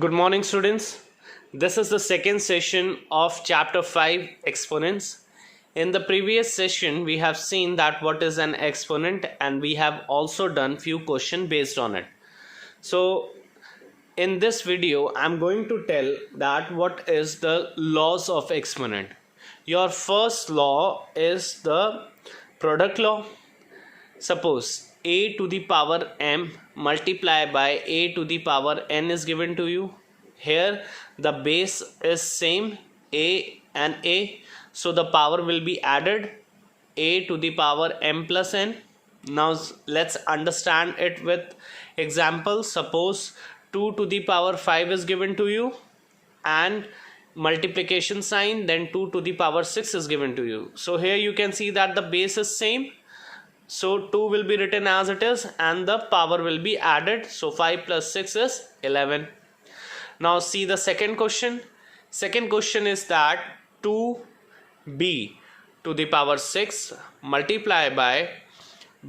Good morning, students. This is the second session of chapter 5 exponents. In the previous session, we have seen that what is an exponent, and we have also done few questions based on it. So, in this video, I'm going to tell that what is the laws of exponent. Your first law is the product law. Suppose a to the power m multiplied by a to the power n is given to you. Here the base is same, a and a, so the power will be added, a to the power m plus n. Now let's understand it with example. Suppose 2 to the power 5 is given to you and multiplication sign, then 2 to the power 6 is given to you. So here you can see that the base is same, so 2 will be written as it is and the power will be added. So 5 plus 6 is 11. Now see the second question. Second question is that 2b to the power 6 multiply by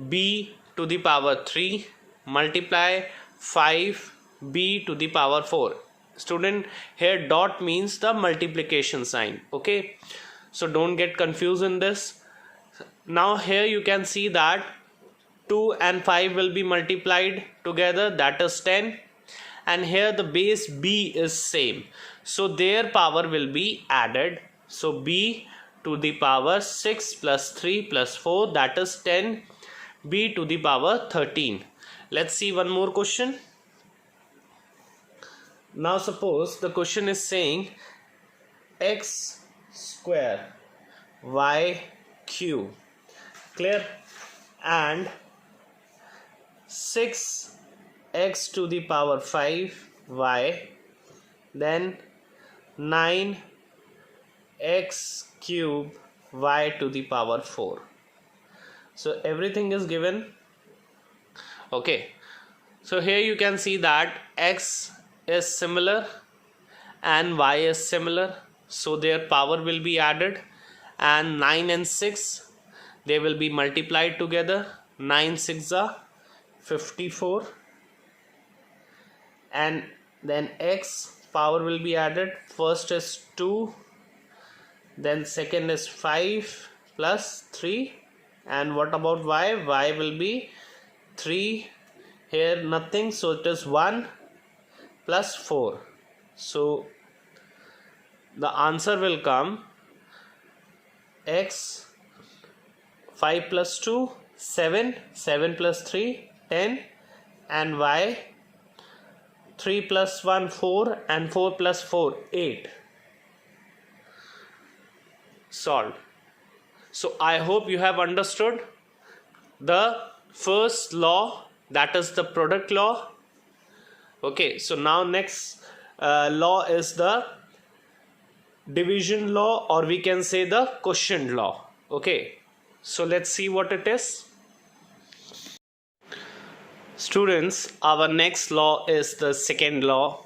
b to the power 3 multiply 5b to the power 4. Student, here dot means the multiplication sign. Okay, so don't get confused in this. Now here you can see that 2 and 5 will be multiplied together, that is 10, and here the base b is same, so their power will be added. So b to the power 6 plus 3 plus 4, that is 10, b to the power 13. Let's see one more question. Now suppose the question is saying x square y cube, clear, and 6x to the power 5 y, then 9x cube y to the power 4. So everything is given. Okay, so here you can see that x is similar and y is similar, so their power will be added, and 9 and 6 they will be multiplied together. 9 6 are 54, and then x power will be added. First is 2, then second is 5 plus 3, and what about y? Y will be 3, here nothing, so it is 1 plus 4. So the answer will come x 5 plus 2 7, 7 plus 3 10, and y 3 plus 1 4, and 4 plus 4 8. Solved. So I hope you have understood the first law, that is the product law. Okay, so now next law is the division law, or we can say the quotient law. Okay, so let's see what it is. Students, our next law is the second law,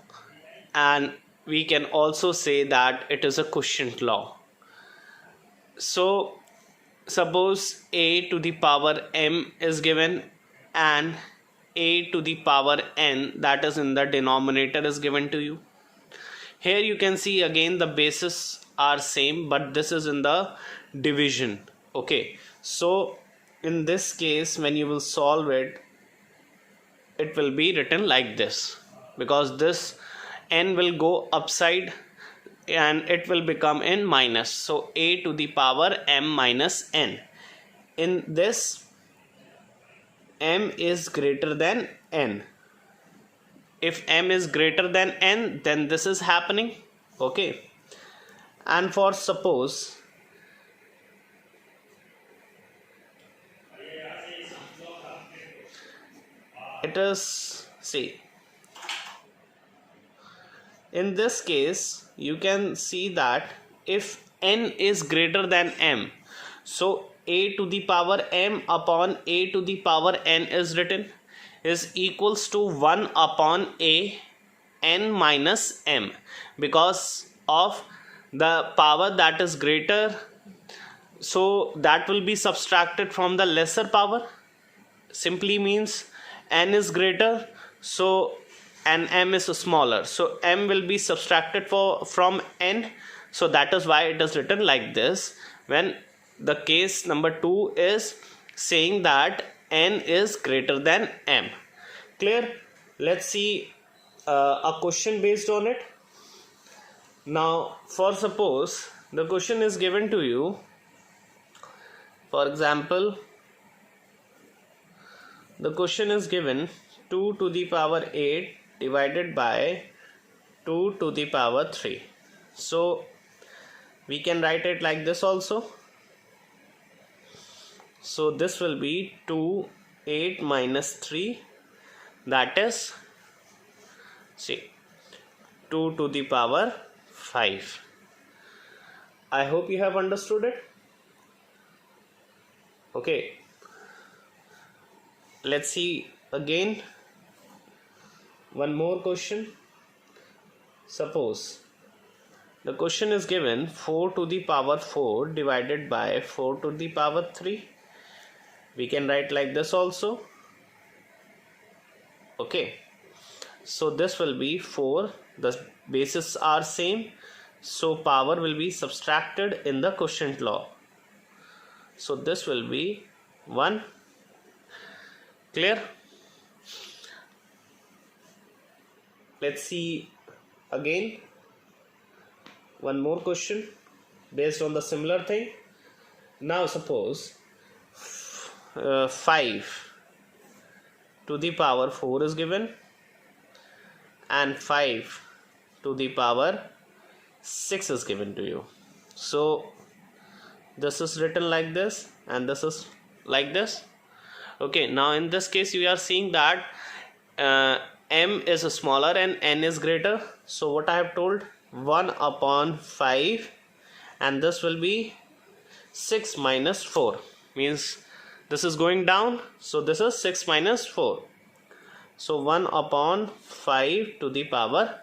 and we can also say that it is a quotient law. So suppose a to the power m is given and a to the power n, that is in the denominator, is given to you. Here you can see again the bases are same, but this is in the division. Okay, so in this case when you will solve it, it will be written like this, because this n will go upside and it will become in minus. So a to the power m minus n. In this, m is greater than n. If m is greater than n, then this is happening. Okay, and for suppose it is, see, in this case you can see that if n is greater than m, so a to the power m upon a to the power n is written, is equals to 1 upon a n minus m, because of the power that is greater, so that will be subtracted from the lesser power. Simply means n is greater, so and m is smaller, so m will be subtracted from n. So that is why it is written like this when the case number 2 is saying that n is greater than m. Clear? Let's see a question based on it. Now, for suppose the question is given to you, for example, the question is given 2 to the power 8 divided by 2 to the power 3. So we can write it like this also. So this will be 2, 8 minus 3, that is, see, 2 to the power 5. I hope you have understood it. Okay, let's see again one more question. Suppose the question is given 4 to the power 4 divided by 4 to the power 3. We can write like this also. Okay, so this will be 4, the bases are same, so power will be subtracted in the quotient law. So this will be 1. Clear? Let's see again one more question based on the similar thing. Now suppose 5 to the power 4 is given and 5 to the power 6 is given to you. So this is written like this and this is like this. Okay, now in this case you are seeing that m is smaller and n is greater. So what I have told, 1 upon 5, and this will be 6 minus 4, means this is going down, so this is 6 minus 4. So 1 upon 5 to the power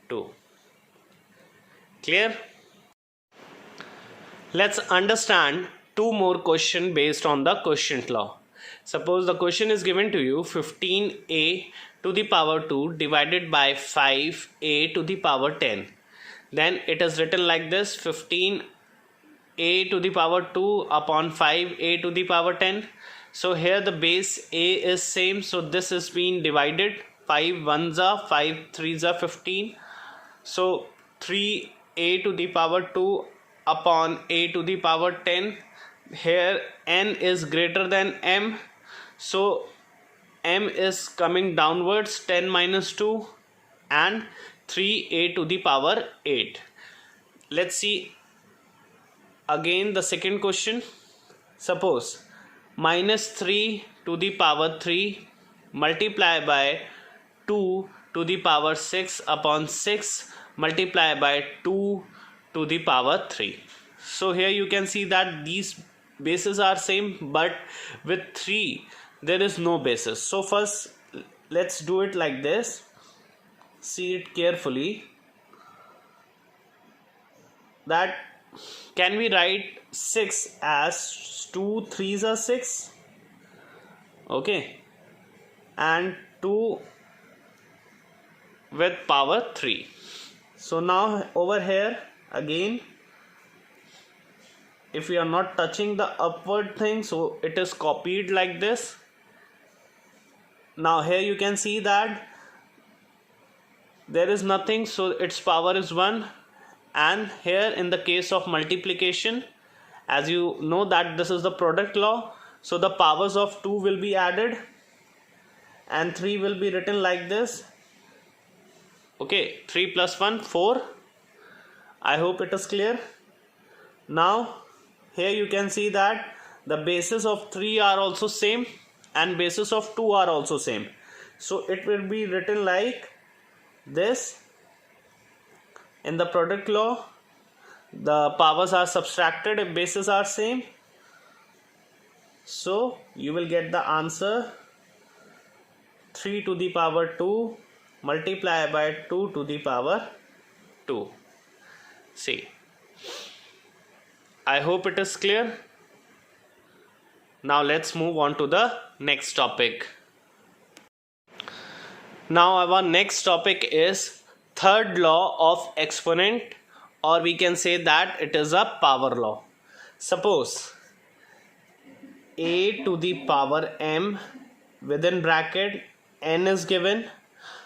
2. Clear? Let's understand two more questions based on the quotient law. Suppose the question is given to you 15a to the power 2 divided by 5a to the power 10. Then it is written like this, 15a to the power 2 upon 5a to the power 10. So here the base a is same, so this is being divided. 5 ones are 5 3s are 15. So 3a to the power 2 upon a to the power 10. Here n is greater than m, so m is coming downwards, 10 minus 2 and 3a to the power 8. Let's see again the second question. Suppose minus 3 to the power 3 multiply by 2 to the power 6 upon 6 multiply by 2 to the power 3. So here you can see that these bases are same, but with 3 there is no basis. So first let's do it like this. See it carefully. That can we write 6 as 2 3s are 6? Okay, and 2 with power 3. So now over here again, if we are not touching the upward thing, so it is copied like this. Now here you can see that there is nothing, so its power is 1. And here in the case of multiplication, as you know that this is the product law, so the powers of 2 will be added and 3 will be written like this. Okay, 3 plus 1 4. I hope it is clear. Now here you can see that the bases of 3 are also same and bases of 2 are also same. So it will be written like this. In the product law, the powers are subtracted if bases are same. So you will get the answer 3 to the power 2 multiply by 2 to the power 2. See, I hope it is clear. Now let's move on to the next topic. Now our next topic is third law of exponent, or we can say that it is a power law. Suppose a to the power m within bracket n is given,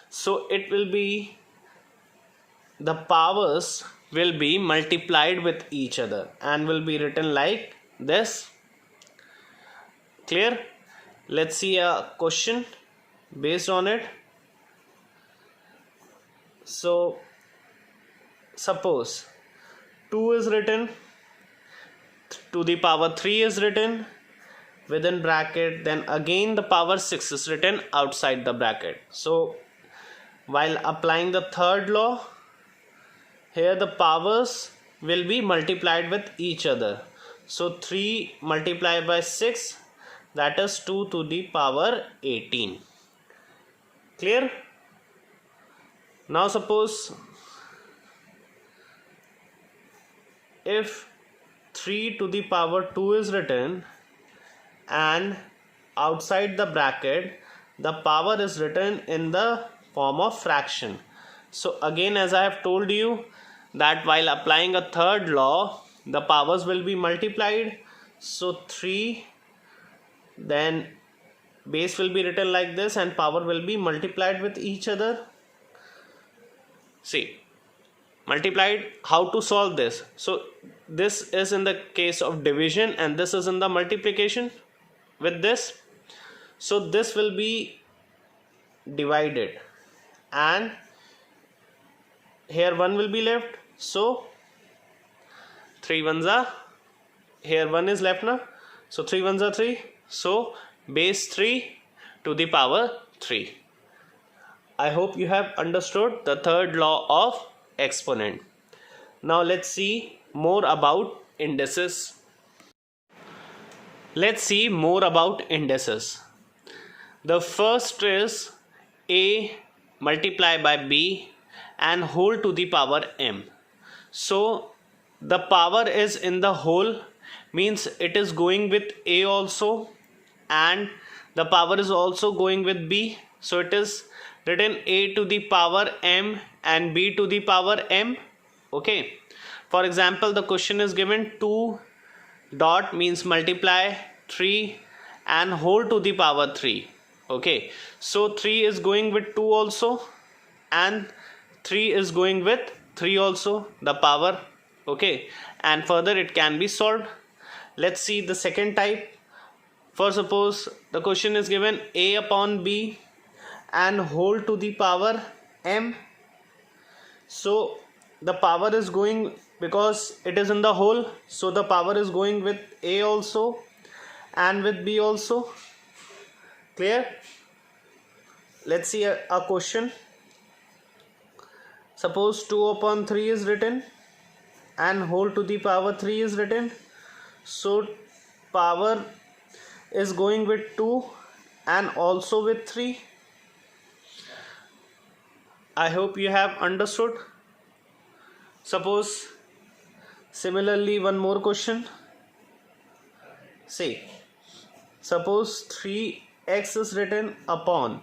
so it will be the powers will be multiplied with each other and will be written like this. Clear? Let's see a question based on it. So suppose 2 is written, to the power 3 is written within bracket, then again the power 6 is written outside the bracket. So while applying the third law, here the powers will be multiplied with each other. So 3 multiplied by 6, that is 2 to the power 18. Clear? Now suppose if 3 to the power 2 is written and outside the bracket the power is written in the form of fraction. So again, as I have told you that while applying a third law, the powers will be multiplied. So 3, then base will be written like this and power will be multiplied with each other. See, multiplied. How to solve this? So this is in the case of division and this is in the multiplication with this. So this will be divided and here 1 will be left. So 3 ones are, here 1 is left now. So 3 ones are 3. So base 3 to the power 3. I hope you have understood the third law of exponent. Now let's see more about indices. Let's see more about indices. The first is a multiplied by b and whole to the power m. So the power is in the whole, means it is going with a also and the power is also going with b. So it is written a to the power m and b to the power m. Okay. For example, the question is given 2 dot means multiply 3 and whole to the power 3. Okay. So 3 is going with 2 also and 3 is going with 3 also, the power. Okay. And further it can be solved. Let's see the second type. For suppose the question is given a upon b and whole to the power m. So the power is going, because it is in the whole, so the power is going with a also and with b also. Clear? Let's see a question. Suppose 2 upon 3 is written and whole to the power 3 is written. So power is going with 2 and also with 3. I hope you have understood. Suppose similarly one more question. Say, suppose 3x is written upon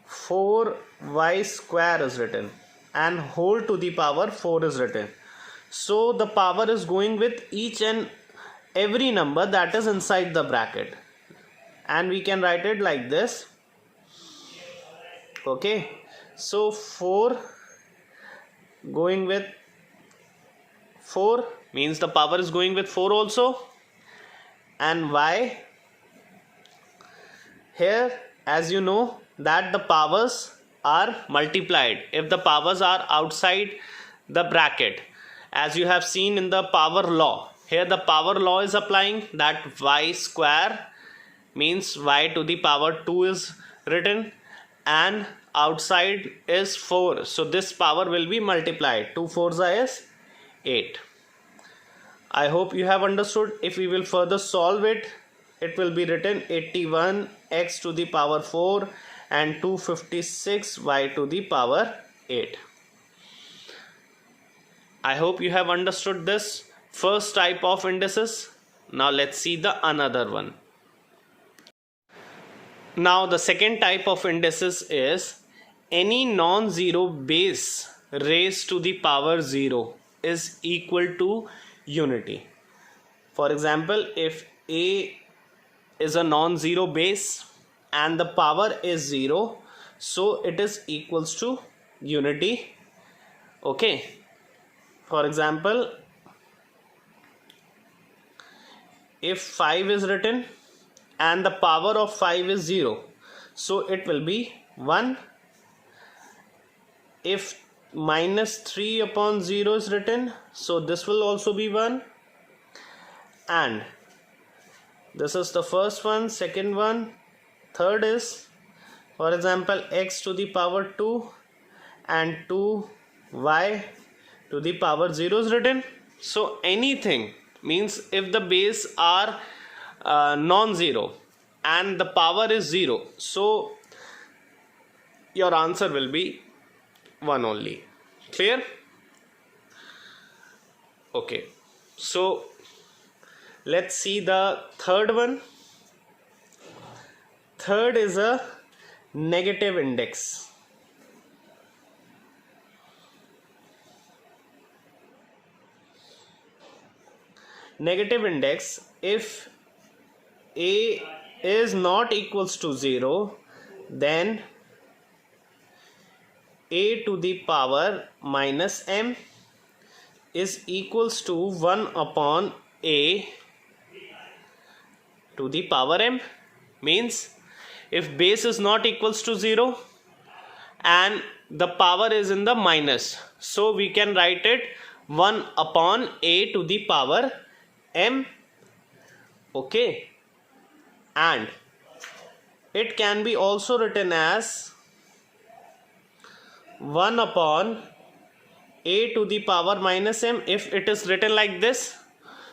4y square is written and whole to the power 4 is written. So the power is going with each and every number that is inside the bracket, and we can write it like this. Okay. So 4 going with 4 means the power is going with 4 also, and y, here as you know that the powers are multiplied if the powers are outside the bracket, as you have seen in the power law. Here the power law is applying that y square means y to the power 2 is written and outside is 4. So this power will be multiplied. 2 4s is 8. I hope you have understood. If we will further solve it, it will be written 81 x to the power 4 and 256 y to the power 8. I hope you have understood this first type of indices. Now let's see the another one. Now the second type of indices is any non-zero base raised to the power 0 is equal to unity. For example, if a is a non-zero base and the power is 0, so it is equals to unity. Okay, for example, if 5 is written and the power of 5 is 0, so it will be 1. If minus 3 upon 0 is written, so this will also be 1. And this is the first one, second one, third is, for example, x to the power 2 and 2y to the power 0 is written. So anything means if the base are non-zero and the power is 0, so your answer will be 1 only. Clear? Okay, so let's see the third one. Third is a negative index. Negative index, if a is not equals to 0, then a to the power minus m is equals to 1 upon a to the power m. Means if base is not equals to 0 and the power is in the minus, so we can write it 1 upon a to the power m. Okay, and it can be also written as 1 upon a to the power minus m if it is written like this.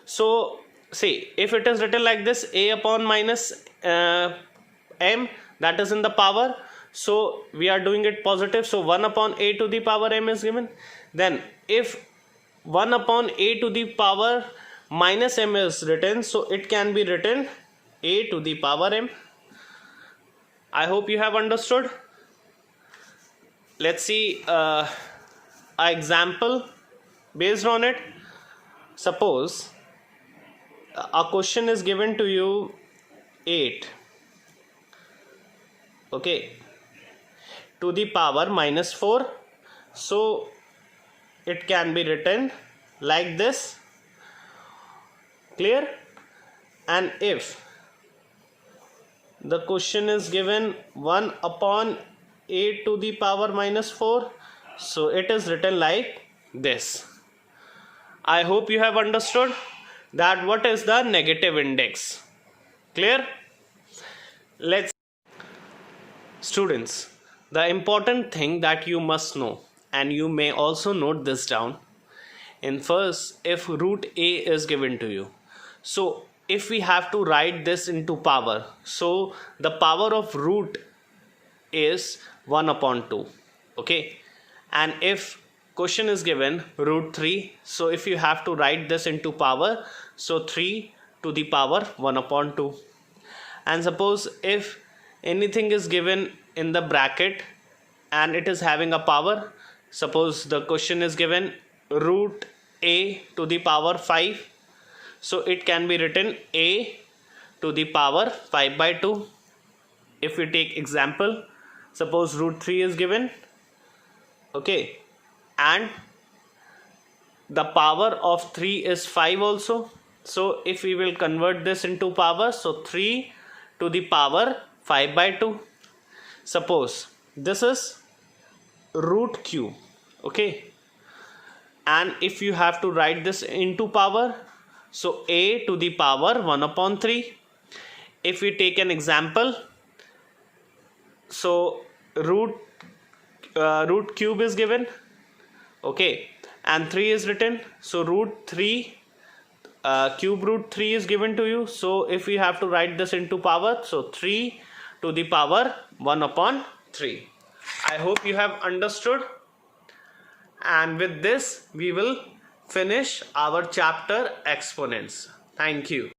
So see, if it is written like this, a upon minus m, that is in the power, so we are doing it positive, so 1 upon a to the power m is given. Then if 1 upon a to the power minus m is written, so it can be written a to the power m. I hope you have understood. Let's see an example based on it. Suppose a question is given to you 8, okay, to the power minus 4. So it can be written like this. Clear? And if the question is given 1 upon a to the power minus 4, so it is written like this. I hope you have understood that what is the negative index. Clear? Let's students, the important thing that you must know, and you may also note this down. In first, if root a is given to you, so if we have to write this into power, so the power of root is 1 upon 2. Okay, and if question is given root 3, so if you have to write this into power, so 3 to the power 1 upon 2. And suppose if anything is given in the bracket and it is having a power, suppose the question is given root a to the power 5, so it can be written a to the power 5 by 2. If we take example, suppose root 3 is given, okay, and the power of 3 is 5 also. So if we will convert this into power, so 3 to the power 5 by 2. Suppose this is root cube, okay, and if you have to write this into power, so a to the power 1 upon 3. If we take an example, so root cube is given, okay, and 3 is written, so root 3 cube root 3 is given to you. So if we have to write this into power, so 3 to the power 1 upon 3. I hope you have understood, and with this we will finish our chapter exponents. Thank you.